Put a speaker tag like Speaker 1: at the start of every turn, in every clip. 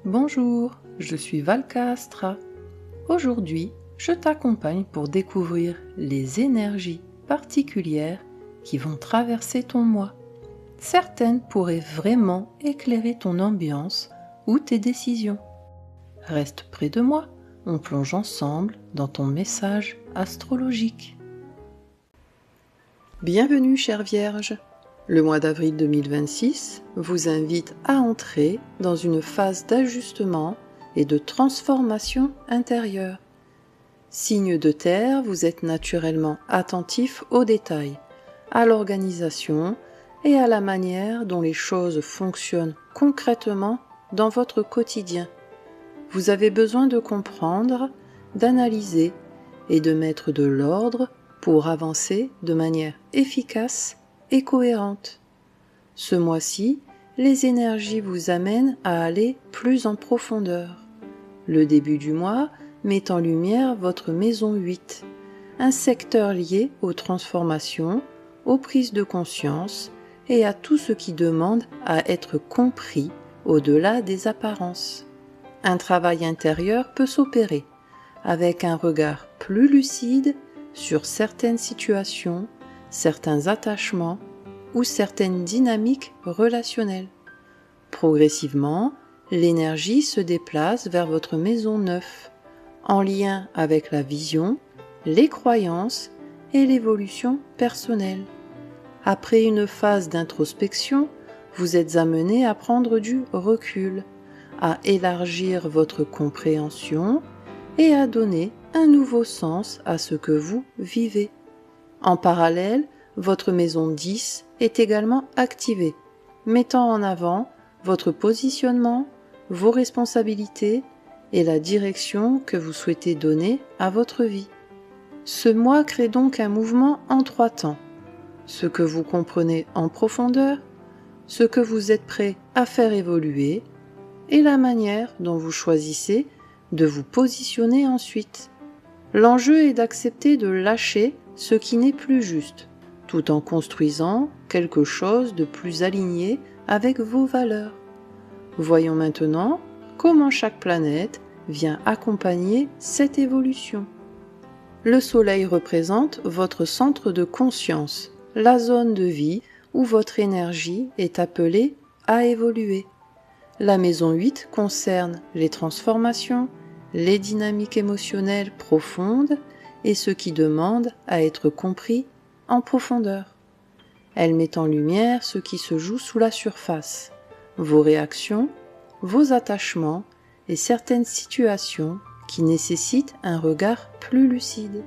Speaker 1: Bonjour, je suis Valka Astra. Aujourd'hui, je t'accompagne pour découvrir les énergies particulières qui vont traverser ton mois. Certaines pourraient vraiment éclairer ton ambiance ou tes décisions. Reste près de moi, on plonge ensemble dans ton message astrologique. Bienvenue, chère Vierge. Le mois d'avril 2026 vous invite à entrer dans une phase d'ajustement et de transformation intérieure. Signe de terre, vous êtes naturellement attentif aux détails, à l'organisation et à la manière dont les choses fonctionnent concrètement dans votre quotidien. Vous avez besoin de comprendre, d'analyser et de mettre de l'ordre pour avancer de manière efficace et cohérente. Ce mois-ci, les énergies vous amènent à aller plus en profondeur. Le début du mois met en lumière votre maison 8, un secteur lié aux transformations, aux prises de conscience et à tout ce qui demande à être compris au-delà des apparences. Un travail intérieur peut s'opérer avec un regard plus lucide sur certaines situations, certains attachements ou certaines dynamiques relationnelles. Progressivement, l'énergie se déplace vers votre maison 9, en lien avec la vision, les croyances et l'évolution personnelle. Après une phase d'introspection, vous êtes amené à prendre du recul, à élargir votre compréhension et à donner un nouveau sens à ce que vous vivez. En parallèle, votre maison 10 est également activée, mettant en avant votre positionnement, vos responsabilités et la direction que vous souhaitez donner à votre vie. Ce mois crée donc un mouvement en 3 temps. Ce que vous comprenez en profondeur, ce que vous êtes prêt à faire évoluer et la manière dont vous choisissez de vous positionner ensuite. L'enjeu est d'accepter de lâcher ce qui n'est plus juste, tout en construisant quelque chose de plus aligné avec vos valeurs. Voyons maintenant comment chaque planète vient accompagner cette évolution. Le Soleil représente votre centre de conscience, la zone de vie où votre énergie est appelée à évoluer. La maison 8 concerne les transformations, les dynamiques émotionnelles profondes et ce qui demande à être compris en profondeur. Elle met en lumière ce qui se joue sous la surface, vos réactions, vos attachements et certaines situations qui nécessitent un regard plus lucide.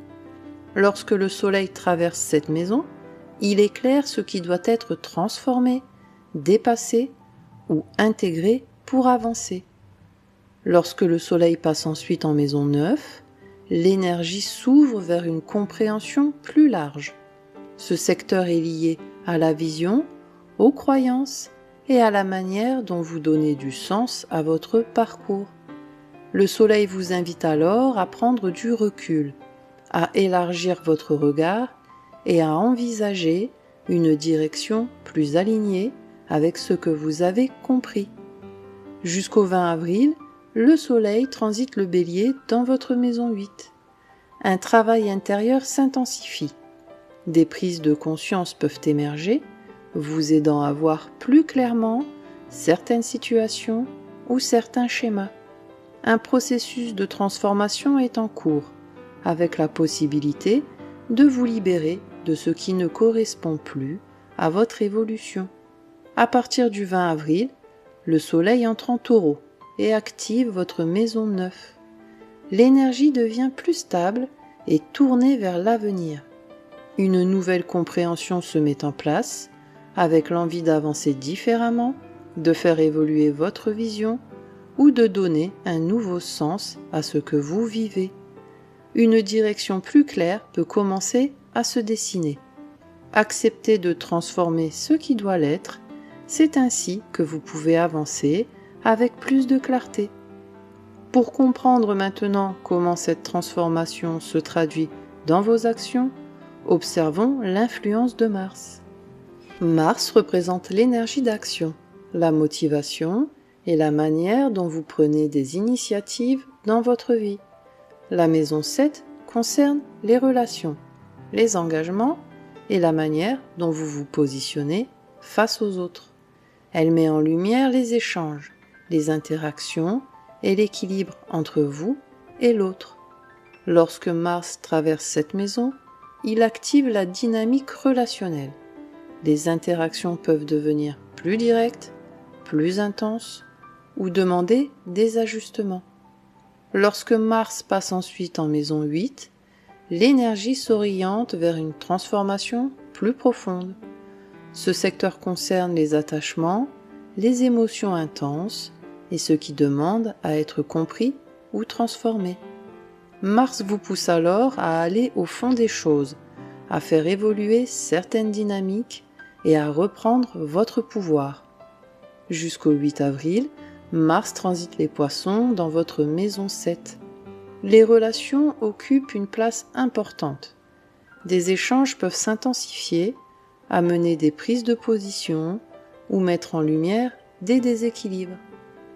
Speaker 1: Lorsque le Soleil traverse cette maison, il éclaire ce qui doit être transformé, dépassé ou intégré pour avancer. Lorsque le Soleil passe ensuite en maison 9, l'énergie s'ouvre vers une compréhension plus large. Ce secteur est lié à la vision, aux croyances et à la manière dont vous donnez du sens à votre parcours. Le Soleil vous invite alors à prendre du recul, à élargir votre regard et à envisager une direction plus alignée avec ce que vous avez compris. Jusqu'au 20 avril, le Soleil transite le Bélier dans votre maison 8. Un travail intérieur s'intensifie. Des prises de conscience peuvent émerger, vous aidant à voir plus clairement certaines situations ou certains schémas. Un processus de transformation est en cours, avec la possibilité de vous libérer de ce qui ne correspond plus à votre évolution. À partir du 20 avril, le Soleil entre en Taureau et active votre maison 9. L'énergie devient plus stable et tournée vers l'avenir. Une nouvelle compréhension se met en place, avec l'envie d'avancer différemment, de faire évoluer votre vision ou de donner un nouveau sens à ce que vous vivez. Une direction plus claire peut commencer à se dessiner. Acceptez de transformer ce qui doit l'être, c'est ainsi que vous pouvez avancer avec plus de clarté. Pour comprendre maintenant comment cette transformation se traduit dans vos actions, observons l'influence de Mars. Mars représente l'énergie d'action, la motivation et la manière dont vous prenez des initiatives dans votre vie. La maison 7 concerne les relations, les engagements et la manière dont vous vous positionnez face aux autres. Elle met en lumière les échanges, les interactions et l'équilibre entre vous et l'autre. Lorsque Mars traverse cette maison, il active la dynamique relationnelle. Les interactions peuvent devenir plus directes, plus intenses ou demander des ajustements. Lorsque Mars passe ensuite en maison 8, l'énergie s'oriente vers une transformation plus profonde. Ce secteur concerne les attachements, les émotions intenses et ce qui demande à être compris ou transformé. Mars vous pousse alors à aller au fond des choses, à faire évoluer certaines dynamiques et à reprendre votre pouvoir. Jusqu'au 8 avril, Mars transite les Poissons dans votre maison 7. Les relations occupent une place importante. Des échanges peuvent s'intensifier, amener des prises de position ou mettre en lumière des déséquilibres.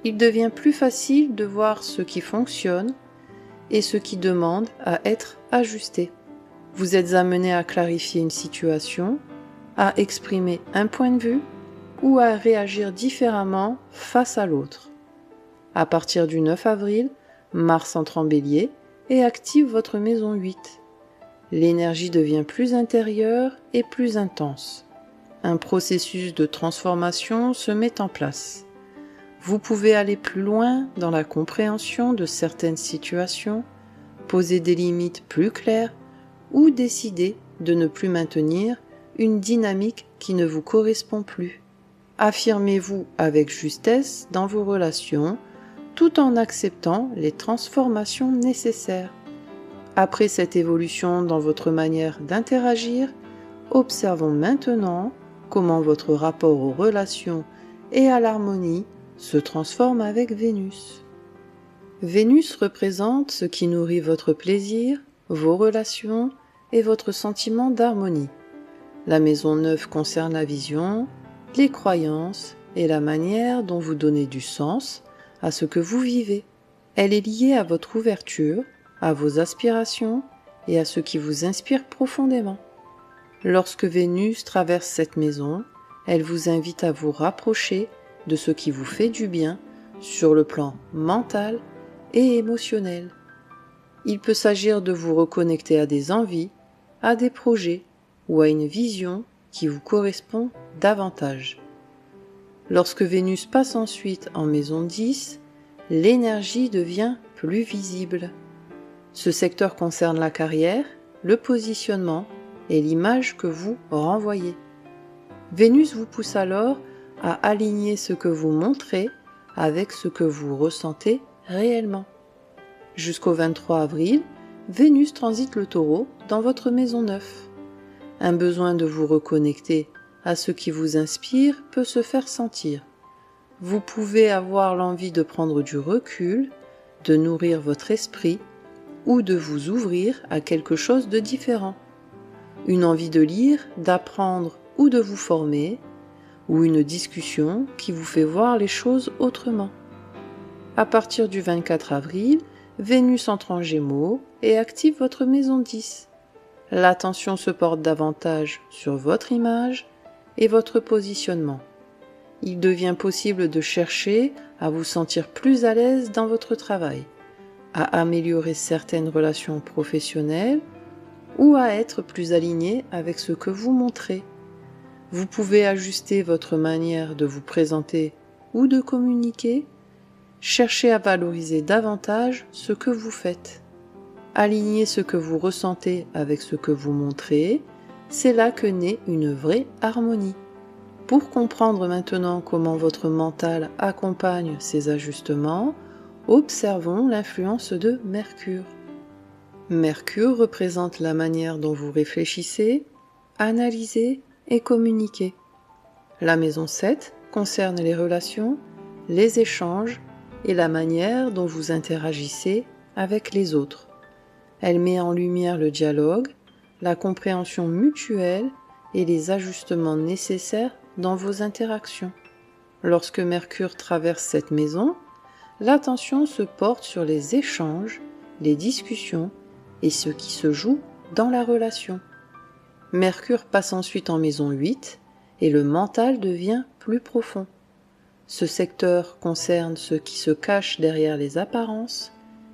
Speaker 1: Il devient plus facile de voir ce qui fonctionne et ce qui demande à être ajusté. Vous êtes amené à clarifier une situation, à exprimer un point de vue ou à réagir différemment face à l'autre. À partir du 9 avril, Mars entre en Bélier et active votre maison 8. L'énergie devient plus intérieure et plus intense. Un processus de transformation se met en place. Vous pouvez aller plus loin dans la compréhension de certaines situations, poser des limites plus claires ou décider de ne plus maintenir une dynamique qui ne vous correspond plus. Affirmez-vous avec justesse dans vos relations tout en acceptant les transformations nécessaires. Après cette évolution dans votre manière d'interagir, observons maintenant comment votre rapport aux relations et à l'harmonie se transforme avec Vénus. Vénus représente ce qui nourrit votre plaisir, vos relations et votre sentiment d'harmonie. La maison 9 concerne la vision, les croyances et la manière dont vous donnez du sens à ce que vous vivez. Elle est liée à votre ouverture, à vos aspirations et à ce qui vous inspire profondément. Lorsque Vénus traverse cette maison, elle vous invite à vous rapprocher de ce qui vous fait du bien sur le plan mental et émotionnel. Il peut s'agir de vous reconnecter à des envies, à des projets ou à une vision qui vous correspond davantage. Lorsque Vénus passe ensuite en maison 10, l'énergie devient plus visible. Ce secteur concerne la carrière, le positionnement et l'image que vous renvoyez. Vénus vous pousse alors à aligner ce que vous montrez avec ce que vous ressentez réellement. Jusqu'au 23 avril, Vénus transite le Taureau dans votre maison 9. Un besoin de vous reconnecter à ce qui vous inspire peut se faire sentir. Vous pouvez avoir l'envie de prendre du recul, de nourrir votre esprit ou de vous ouvrir à quelque chose de différent. Une envie de lire, d'apprendre ou de vous former, ou une discussion qui vous fait voir les choses autrement. À partir du 24 avril, Vénus entre en Gémeaux et active votre maison 10. L'attention se porte davantage sur votre image et votre positionnement. Il devient possible de chercher à vous sentir plus à l'aise dans votre travail, à améliorer certaines relations professionnelles ou à être plus aligné avec ce que vous montrez. Vous pouvez ajuster votre manière de vous présenter ou de communiquer. Cherchez à valoriser davantage ce que vous faites. Alignez ce que vous ressentez avec ce que vous montrez, c'est là que naît une vraie harmonie. Pour comprendre maintenant comment votre mental accompagne ces ajustements, observons l'influence de Mercure. Mercure représente la manière dont vous réfléchissez, analysez et communiquez. La maison 7 concerne les relations, les échanges et la manière dont vous interagissez avec les autres. Elle met en lumière le dialogue, la compréhension mutuelle et les ajustements nécessaires dans vos interactions. Lorsque Mercure traverse cette maison, l'attention se porte sur les échanges, les discussions et ce qui se joue dans la relation. Mercure passe ensuite en maison 8 et le mental devient plus profond. Ce secteur concerne ce qui se cache derrière les apparences,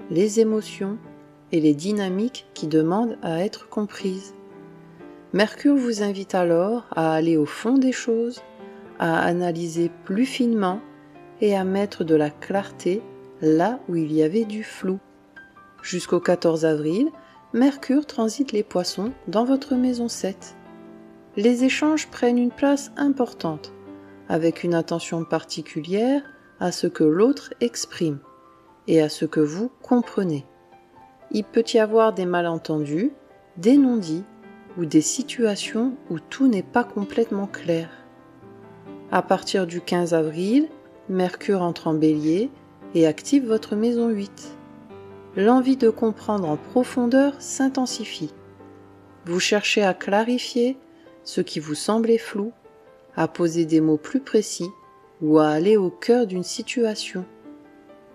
Speaker 1: les émotions et les dynamiques qui demandent à être comprises. Mercure vous invite alors à aller au fond des choses, à analyser plus finement et à mettre de la clarté là où il y avait du flou. Jusqu'au 14 avril, Mercure transite les Poissons dans votre maison 7. Les échanges prennent une place importante, avec une attention particulière à ce que l'autre exprime et à ce que vous comprenez. Il peut y avoir des malentendus, des non-dits ou des situations où tout n'est pas complètement clair. À partir du 15 avril, Mercure entre en Bélier et active votre maison 8. L'envie de comprendre en profondeur s'intensifie. Vous cherchez à clarifier ce qui vous semblait flou, à poser des mots plus précis ou à aller au cœur d'une situation.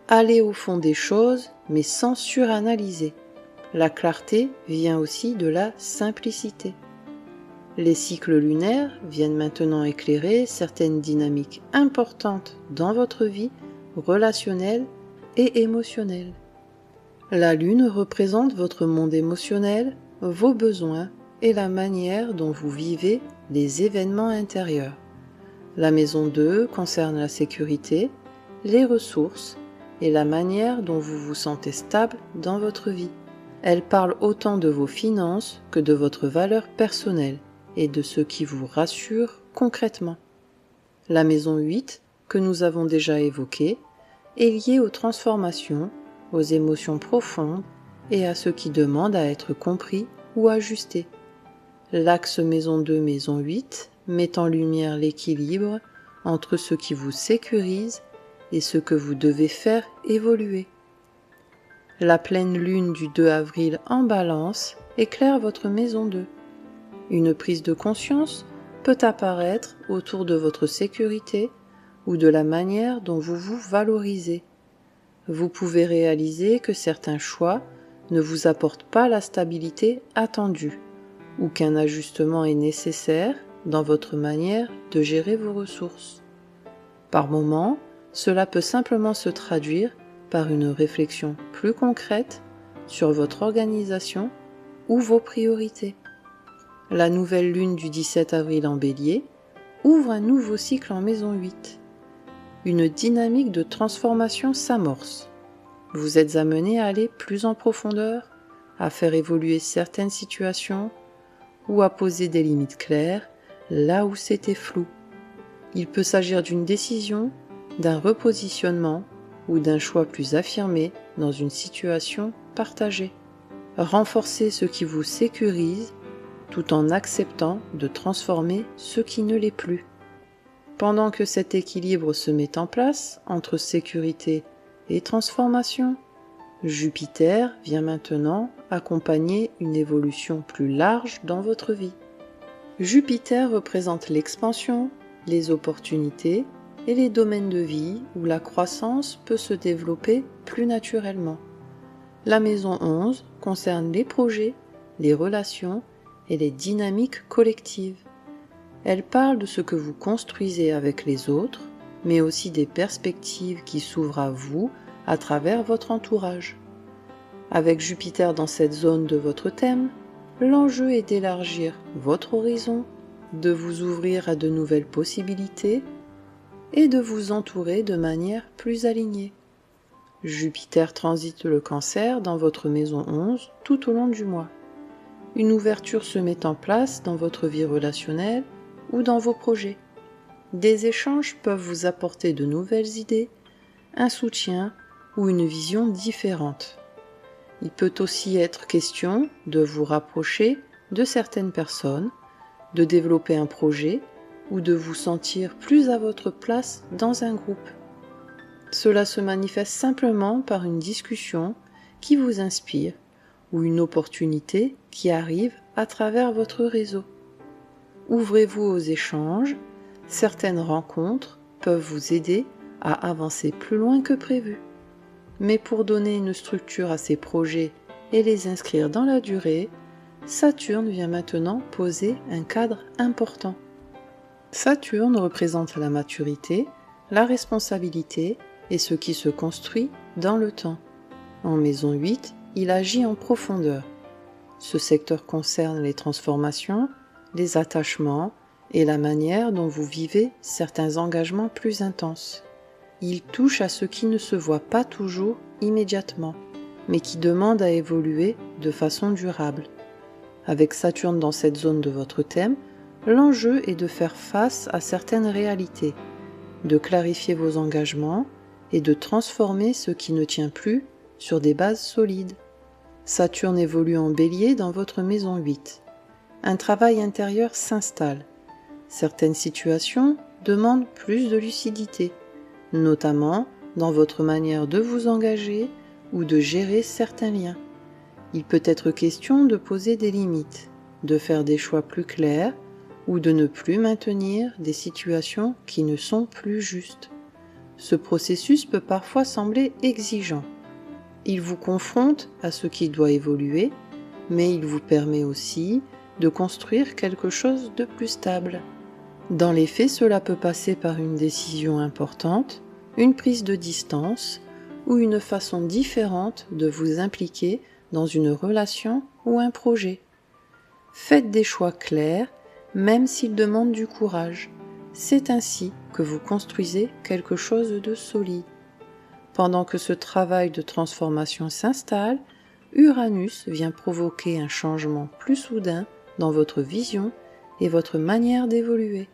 Speaker 1: Aller au fond des choses, mais sans suranalyser. La clarté vient aussi de la simplicité. Les cycles lunaires viennent maintenant éclairer certaines dynamiques importantes dans votre vie relationnelle et émotionnelle. La Lune représente votre monde émotionnel, vos besoins et la manière dont vous vivez les événements intérieurs. La maison 2 concerne la sécurité, les ressources et la manière dont vous vous sentez stable dans votre vie. Elle parle autant de vos finances que de votre valeur personnelle et de ce qui vous rassure concrètement. La maison 8, que nous avons déjà évoquée, est liée aux transformations, aux émotions profondes et à ce qui demande à être compris ou ajusté. L'axe maison 2, maison 8 met en lumière l'équilibre entre ce qui vous sécurise et ce que vous devez faire évoluer. La pleine lune du 2 avril en Balance éclaire votre maison 2. Une prise de conscience peut apparaître autour de votre sécurité ou de la manière dont vous vous valorisez. Vous pouvez réaliser que certains choix ne vous apportent pas la stabilité attendue ou qu'un ajustement est nécessaire dans votre manière de gérer vos ressources. Par moments, cela peut simplement se traduire par une réflexion plus concrète sur votre organisation ou vos priorités. La nouvelle lune du 17 avril en Bélier ouvre un nouveau cycle en maison 8. Une dynamique de transformation s'amorce. Vous êtes amené à aller plus en profondeur, à faire évoluer certaines situations ou à poser des limites claires là où c'était flou. Il peut s'agir d'une décision, d'un repositionnement ou d'un choix plus affirmé dans une situation partagée. Renforcez ce qui vous sécurise tout en acceptant de transformer ce qui ne l'est plus. Pendant que cet équilibre se met en place entre sécurité et transformation, Jupiter vient maintenant accompagner une évolution plus large dans votre vie. Jupiter représente l'expansion, les opportunités et les domaines de vie où la croissance peut se développer plus naturellement. La maison 11 concerne les projets, les relations et les dynamiques collectives. Elle parle de ce que vous construisez avec les autres, mais aussi des perspectives qui s'ouvrent à vous à travers votre entourage. Avec Jupiter dans cette zone de votre thème, l'enjeu est d'élargir votre horizon, de vous ouvrir à de nouvelles possibilités et de vous entourer de manière plus alignée. Jupiter transite le Cancer dans votre maison 11 tout au long du mois. Une ouverture se met en place dans votre vie relationnelle ou dans vos projets. Des échanges peuvent vous apporter de nouvelles idées, un soutien ou une vision différente. Il peut aussi être question de vous rapprocher de certaines personnes, de développer un projet ou de vous sentir plus à votre place dans un groupe. Cela se manifeste simplement par une discussion qui vous inspire ou une opportunité qui arrive à travers votre réseau. Ouvrez-vous aux échanges, certaines rencontres peuvent vous aider à avancer plus loin que prévu. Mais pour donner une structure à ces projets et les inscrire dans la durée, Saturne vient maintenant poser un cadre important. Saturne représente la maturité, la responsabilité et ce qui se construit dans le temps. En maison 8, il agit en profondeur. Ce secteur concerne les transformations, les attachements et la manière dont vous vivez certains engagements plus intenses. Il touche à ce qui ne se voit pas toujours immédiatement, mais qui demande à évoluer de façon durable. Avec Saturne dans cette zone de votre thème, l'enjeu est de faire face à certaines réalités, de clarifier vos engagements et de transformer ce qui ne tient plus sur des bases solides. Saturne évolue en Bélier dans votre maison 8. Un travail intérieur s'installe. Certaines situations demandent plus de lucidité, notamment dans votre manière de vous engager ou de gérer certains liens. Il peut être question de poser des limites, de faire des choix plus clairs ou de ne plus maintenir des situations qui ne sont plus justes. Ce processus peut parfois sembler exigeant. Il vous confronte à ce qui doit évoluer, mais il vous permet aussi de construire quelque chose de plus stable. Dans les faits, cela peut passer par une décision importante, une prise de distance ou une façon différente de vous impliquer dans une relation ou un projet. Faites des choix clairs, même s'ils demandent du courage. C'est ainsi que vous construisez quelque chose de solide. Pendant que ce travail de transformation s'installe, Uranus vient provoquer un changement plus soudain dans votre vision et votre manière d'évoluer.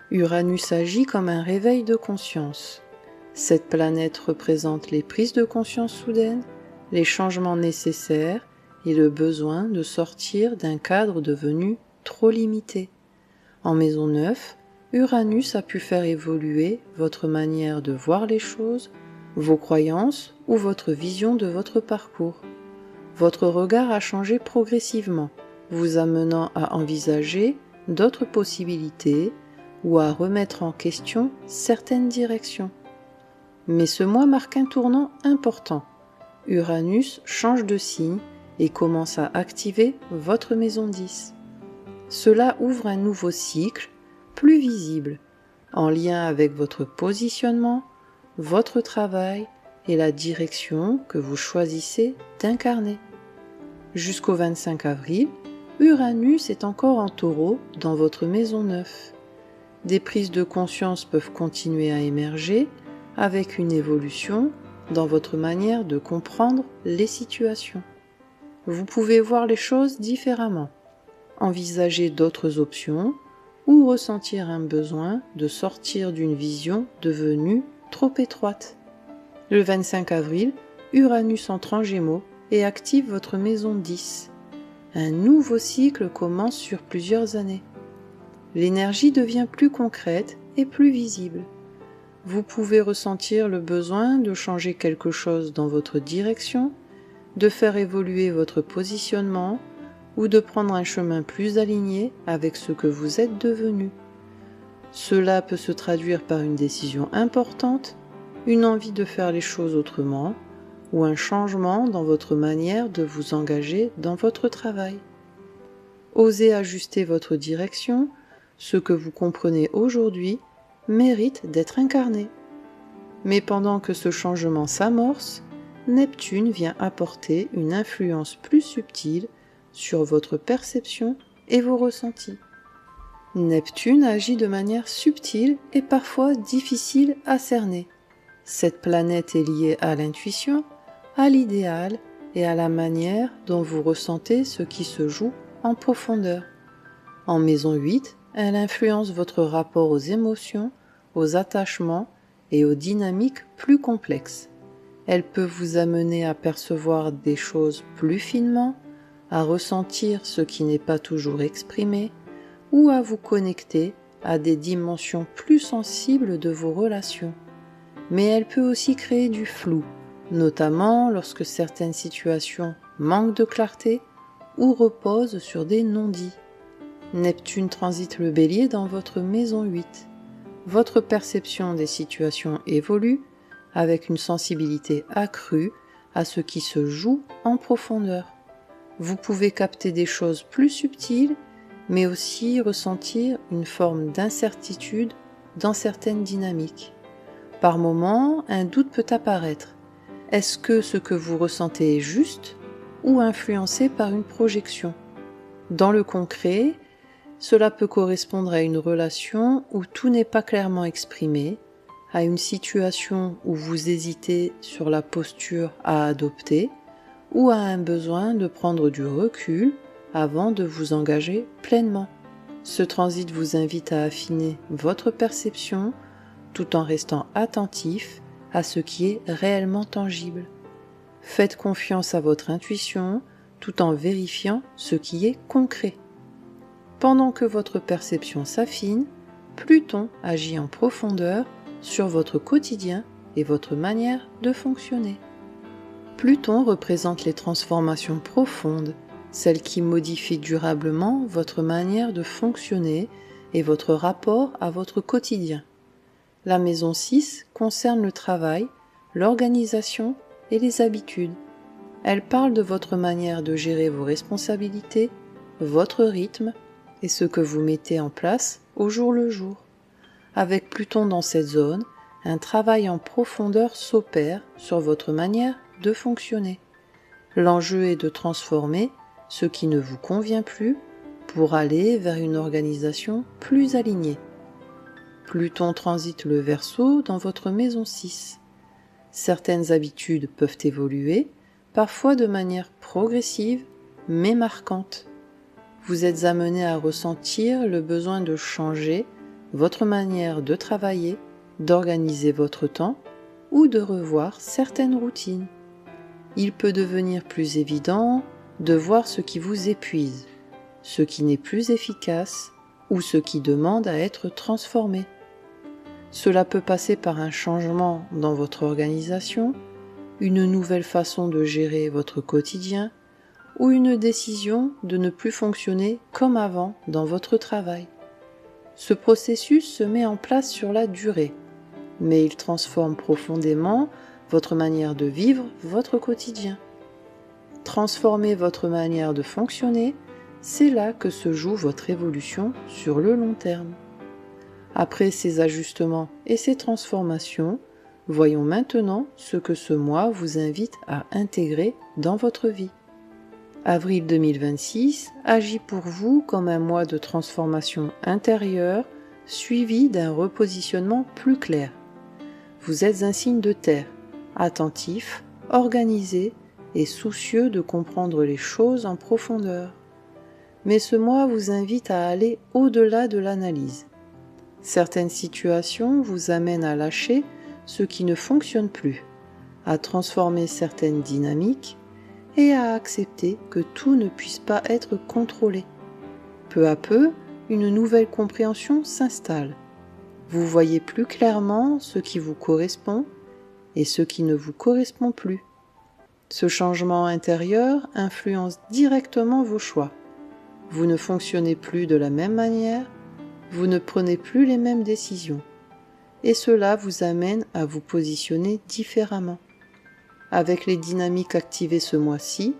Speaker 1: Uranus agit comme un réveil de conscience. Cette planète représente les prises de conscience soudaines, les changements nécessaires et le besoin de sortir d'un cadre devenu trop limité. En maison 9, Uranus a pu faire évoluer votre manière de voir les choses, vos croyances ou votre vision de votre parcours. Votre regard a changé progressivement, vous amenant à envisager d'autres possibilités ou à remettre en question certaines directions. Mais ce mois marque un tournant important. Uranus change de signe et commence à activer votre maison 10. Cela ouvre un nouveau cycle, plus visible, en lien avec votre positionnement, votre travail et la direction que vous choisissez d'incarner. Jusqu'au 25 avril, Uranus est encore en Taureau dans votre maison 9. Des prises de conscience peuvent continuer à émerger avec une évolution dans votre manière de comprendre les situations. Vous pouvez voir les choses différemment, envisager d'autres options ou ressentir un besoin de sortir d'une vision devenue trop étroite. Le 25 avril, Uranus entre en Gémeaux et active votre maison 10. Un nouveau cycle commence sur plusieurs années. L'énergie devient plus concrète et plus visible. Vous pouvez ressentir le besoin de changer quelque chose dans votre direction, de faire évoluer votre positionnement ou de prendre un chemin plus aligné avec ce que vous êtes devenu. Cela peut se traduire par une décision importante, une envie de faire les choses autrement ou un changement dans votre manière de vous engager dans votre travail. Osez ajuster votre direction, ce que vous comprenez aujourd'hui mérite d'être incarné. Mais pendant que ce changement s'amorce, Neptune vient apporter une influence plus subtile sur votre perception et vos ressentis. Neptune agit de manière subtile et parfois difficile à cerner. Cette planète est liée à l'intuition, à l'idéal et à la manière dont vous ressentez ce qui se joue en profondeur. En maison 8, elle influence votre rapport aux émotions, aux attachements et aux dynamiques plus complexes. Elle peut vous amener à percevoir des choses plus finement, à ressentir ce qui n'est pas toujours exprimé, ou à vous connecter à des dimensions plus sensibles de vos relations. Mais elle peut aussi créer du flou, notamment lorsque certaines situations manquent de clarté ou reposent sur des non-dits. Neptune transite le Bélier dans votre maison 8. votre perception des situations évolue avec une sensibilité accrue à ce qui se joue en profondeur. Vous pouvez capter des choses plus subtiles, mais aussi ressentir une forme d'incertitude dans certaines dynamiques. Par moments, un doute peut apparaître. Est-ce que ce que vous ressentez est juste ou influencé par une projection? Dans le concret, cela peut correspondre à une relation où tout n'est pas clairement exprimé, à une situation où vous hésitez sur la posture à adopter, ou à un besoin de prendre du recul avant de vous engager pleinement. Ce transit vous invite à affiner votre perception tout en restant attentif à ce qui est réellement tangible. Faites confiance à votre intuition tout en vérifiant ce qui est concret. Pendant que votre perception s'affine, Pluton agit en profondeur sur votre quotidien et votre manière de fonctionner. Pluton représente les transformations profondes, celles qui modifient durablement votre manière de fonctionner et votre rapport à votre quotidien. La maison 6 concerne le travail, l'organisation et les habitudes. Elle parle de votre manière de gérer vos responsabilités, votre rythme et ce que vous mettez en place au jour le jour. Avec Pluton dans cette zone, un travail en profondeur s'opère sur votre manière de fonctionner. L'enjeu est de transformer ce qui ne vous convient plus pour aller vers une organisation plus alignée. Pluton transite le Verseau dans votre maison 6. Certaines habitudes peuvent évoluer, parfois de manière progressive, mais marquante. Vous êtes amené à ressentir le besoin de changer votre manière de travailler, d'organiser votre temps ou de revoir certaines routines. Il peut devenir plus évident de voir ce qui vous épuise, ce qui n'est plus efficace ou ce qui demande à être transformé. Cela peut passer par un changement dans votre organisation, une nouvelle façon de gérer votre quotidien ou une décision de ne plus fonctionner comme avant dans votre travail. Ce processus se met en place sur la durée, mais il transforme profondément votre manière de vivre votre quotidien. Transformer votre manière de fonctionner, c'est là que se joue votre évolution sur le long terme. Après ces ajustements et ces transformations, voyons maintenant ce que ce mois vous invite à intégrer dans votre vie. Avril 2026 agit pour vous comme un mois de transformation intérieure suivi d'un repositionnement plus clair. Vous êtes un signe de terre, attentif, organisé et soucieux de comprendre les choses en profondeur. Mais ce mois vous invite à aller au-delà de l'analyse. Certaines situations vous amènent à lâcher ce qui ne fonctionne plus, à transformer certaines dynamiques et à accepter que tout ne puisse pas être contrôlé. Peu à peu, une nouvelle compréhension s'installe. Vous voyez plus clairement ce qui vous correspond et ce qui ne vous correspond plus. Ce changement intérieur influence directement vos choix. Vous ne fonctionnez plus de la même manière, vous ne prenez plus les mêmes décisions. Et cela vous amène à vous positionner différemment. Avec les dynamiques activées ce mois-ci,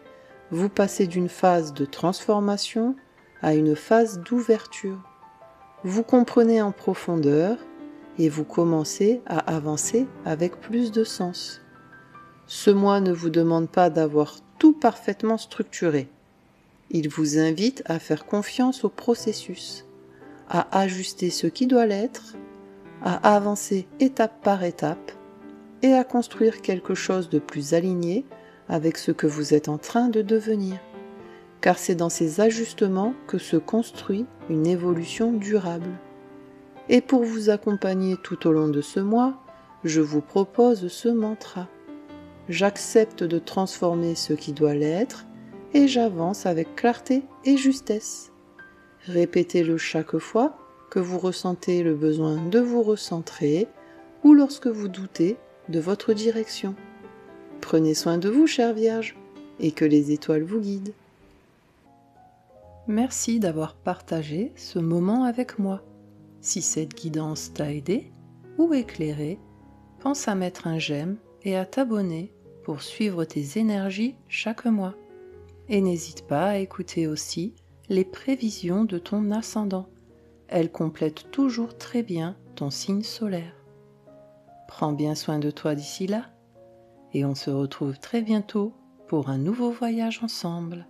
Speaker 1: vous passez d'une phase de transformation à une phase d'ouverture. Vous comprenez en profondeur et vous commencez à avancer avec plus de sens. Ce mois ne vous demande pas d'avoir tout parfaitement structuré. Il vous invite à faire confiance au processus, à ajuster ce qui doit l'être, à avancer étape par étape et à construire quelque chose de plus aligné avec ce que vous êtes en train de devenir. Car c'est dans ces ajustements que se construit une évolution durable. Et pour vous accompagner tout au long de ce mois, je vous propose ce mantra. J'accepte de transformer ce qui doit l'être et j'avance avec clarté et justesse. Répétez-le chaque fois que vous ressentez le besoin de vous recentrer ou lorsque vous doutez de votre direction. Prenez soin de vous, chère Vierge, et que les étoiles vous guident. Merci d'avoir partagé ce moment avec moi. Si cette guidance t'a aidé ou éclairé, pense à mettre un j'aime et à t'abonner pour suivre tes énergies chaque mois. Et n'hésite pas à écouter aussi les prévisions de ton ascendant. Elles complètent toujours très bien ton signe solaire. Prends bien soin de toi d'ici là, et on se retrouve très bientôt pour un nouveau voyage ensemble.